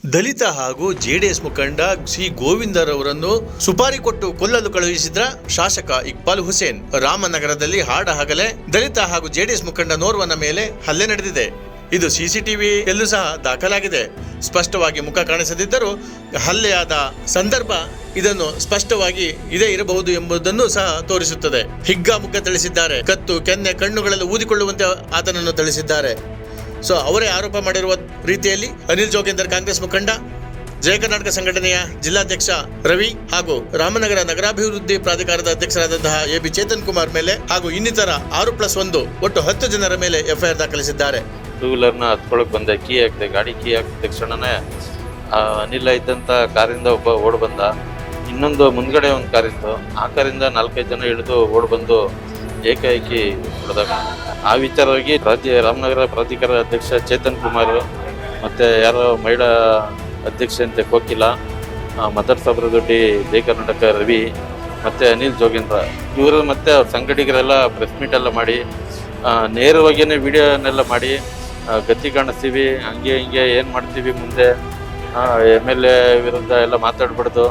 ದಲಿತ ಹಾಗೂ ಜೆಡಿಎಸ್ ಮುಖಂಡ ಸಿ ಗೋವಿಂದರವರನ್ನು ಸುಪಾರಿ ಕೊಟ್ಟು ಕೊಲ್ಲಲು ಕಳುಹಿಸಿದ್ರ ಶಾಸಕ ಇಕ್ಬಾಲ್ ಹುಸೇನ್. ರಾಮನಗರದಲ್ಲಿ ಹಾಡಹಗಲೇ ದಲಿತ ಹಾಗೂ ಜೆಡಿಎಸ್ ಮುಖಂಡನೋರ್ವನ ಮೇಲೆ ಹಲ್ಲೆ ನಡೆದಿದೆ. ಇದು ಸಿಸಿಟಿವಿಯಲ್ಲೂ ಸಹ ದಾಖಲಾಗಿದೆ. ಸ್ಪಷ್ಟವಾಗಿ ಮುಖ ಕಾಣಿಸದಿದ್ದರೂ ಹಲ್ಲೆಯಾದ ಸಂದರ್ಭ ಇದನ್ನು ಸ್ಪಷ್ಟವಾಗಿ ಇದೇ ಇರಬಹುದು ಎಂಬುದನ್ನು ಸಹ ತೋರಿಸುತ್ತದೆ. ಹಿಗ್ಗಾಮುಗ್ಗ ಥಳಿಸಿದ್ದಾರೆ. ಕತ್ತು, ಕೆನ್ನೆ, ಕಣ್ಣುಗಳೆಲ್ಲ ಊದಿಕೊಳ್ಳುವಂತೆ ಆತನನ್ನು ಥಳಿಸಿದ್ದಾರೆ. ಸೊ ಅವರೇ ಆರೋಪ ಮಾಡಿರುವ ರೀತಿಯಲ್ಲಿ ಅನಿಲ್ ಜೋಗೇಂದರ್ ಕಾಂಗ್ರೆಸ್ ಮುಖಂಡ, ಜಯ ಕರ್ನಾಟಕ ಸಂಘಟನೆಯ ಜಿಲ್ಲಾಧ್ಯಕ್ಷ ರವಿ ಹಾಗೂ ರಾಮನಗರ ನಗರಾಭಿವೃದ್ಧಿ ಪ್ರಾಧಿಕಾರದ ಅಧ್ಯಕ್ಷರಾದಂತಹ ಎಬಿ ಚೇತನ್ ಕುಮಾರ್ ಮೇಲೆ ಹಾಗೂ ಇನ್ನಿತರ 6+1 ಒಟ್ಟು 10 ಜನರ ಮೇಲೆ ಎಫ್ಐಆರ್ ದಾಖಲಿಸಿದ್ದಾರೆ. ಟೂ ವೀಲರ್ನ ಹತ್ಕೊಳಕ್ ಬಂದೆ, ಕೀ ಹಾಕಿದೆ. ಗಾಡಿ ಕೀ ಹಾಕಿದ ತಕ್ಷಣನೇ ಅನಿಲ ಇದ್ದಂಥ ಕಾರಿಂದ ಒಬ್ಬ ಓಡ್ ಬಂದ. ಇನ್ನೊಂದು ಮುಂದ್ಗಡೆ ಒಂದು ಕಾರಿತ್ತು. ಆ ಕಾರಿಂದ 4-5 ಜನ ಇಳಿದು ಓಡ್ ಬಂದು ಏಕಾಏಕಿ ಹೊಡೆದಾಗ ಆ ವಿಚಾರವಾಗಿ ರಾಮನಗರ ಪ್ರಾಧಿಕಾರ ಅಧ್ಯಕ್ಷ ಚೇತನ್ ಕುಮಾರ್ ಮತ್ತು ಯಾರೋ ಮಹಿಳಾ ಅಧ್ಯಕ್ಷಂತೆ ಕೋಕಿಲ, ಮದರ್ ಸಬ್ರದೊಡ್ಡಿ, ಜಯ ಕರ್ನಾಟಕ ರವಿ ಮತ್ತು ಅನಿಲ್ ಜೋಗೇಂದ್ರ ಇವರು ಮತ್ತು ಅವ್ರ ಸಂಘಟಕರೆಲ್ಲ ಪ್ರೆಸ್ ಮೀಟ್ ಎಲ್ಲ ಮಾಡಿ ನೇರವಾಗಿಯೇ ವಿಡಿಯೋನೆಲ್ಲ ಮಾಡಿ ಗತಿ ಕಾಣಿಸ್ತೀವಿ, ಹಂಗೆ ಹಿಂಗೆ ಏನು ಮಾಡ್ತೀವಿ ಮುಂದೆ, MLA ವಿರುದ್ಧ ಎಲ್ಲ ಮಾತಾಡ್ಬಾರ್ದು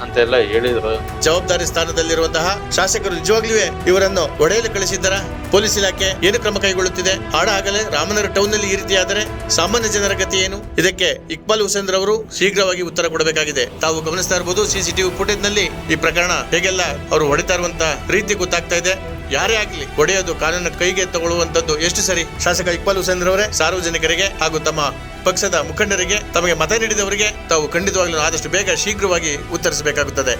ಅಂತೆಲ್ಲ ಹೇಳಿದ್ರು. ಜವಾಬ್ದಾರಿ ಸ್ಥಾನದಲ್ಲಿರುವಂತಹ ಶಾಸಕರು ನಿಜವಾಗ್ಲೂ ಇವರನ್ನು ಹೊಡೆಯಲು ಕಳಿಸಿದ್ದರ? ಪೊಲೀಸ್ ಇಲಾಖೆ ಏನು ಕ್ರಮ ಕೈಗೊಳ್ಳುತ್ತಿದೆ? ಹಾಡಹಗಲೇ ರಾಮನಗರ ಟೌನ್ ನಲ್ಲಿ ಈ ರೀತಿಯಾದರೆ ಸಾಮಾನ್ಯ ಜನರ ಗತಿ ಏನು? ಇದಕ್ಕೆ ಇಕ್ಬಾಲ್ ಹುಸೇನ್ ರವರು ಶೀಘ್ರವಾಗಿ ಉತ್ತರ ಕೊಡಬೇಕಾಗಿದೆ. ತಾವು ಗಮನಿಸ್ತಾ ಇರಬಹುದು ಸಿಸಿಟಿವಿ ಫುಟೇಜ್ ನಲ್ಲಿ ಈ ಪ್ರಕರಣ ಹೇಗೆಲ್ಲ ಅವರು ಹೊಡಿತಾ ಇರುವಂತ ರೀತಿ ಗೊತ್ತಾಗ್ತಾ ಇದೆ. ಯಾರೇ ಆಗ್ಲಿ ಹೊಡೆಯೋದು ಕಾನೂನ ಕೈಗೆ ತಗೊಳ್ಳುವಂತದ್ದು ಎಷ್ಟು ಸರಿ? ಶಾಸಕ ಇಕ್ಬಾಲ್ ಹುಸೇನ್ ರವರೇ ಸಾರ್ವಜನಿಕರಿಗೆ ಹಾಗೂ ತಮ್ಮ ಪಕ್ಷದ ಮುಖಂಡರಿಗೆ, ತಮಗೆ ಮತ ನೀಡಿದವರಿಗೆ ತಾವು ಖಂಡಿತವಾಗ್ಲೂ ಆದಷ್ಟು ಬೇಗ ಶೀಘ್ರವಾಗಿ ಉತ್ತರಿಸಬೇಕಾಗುತ್ತದೆ.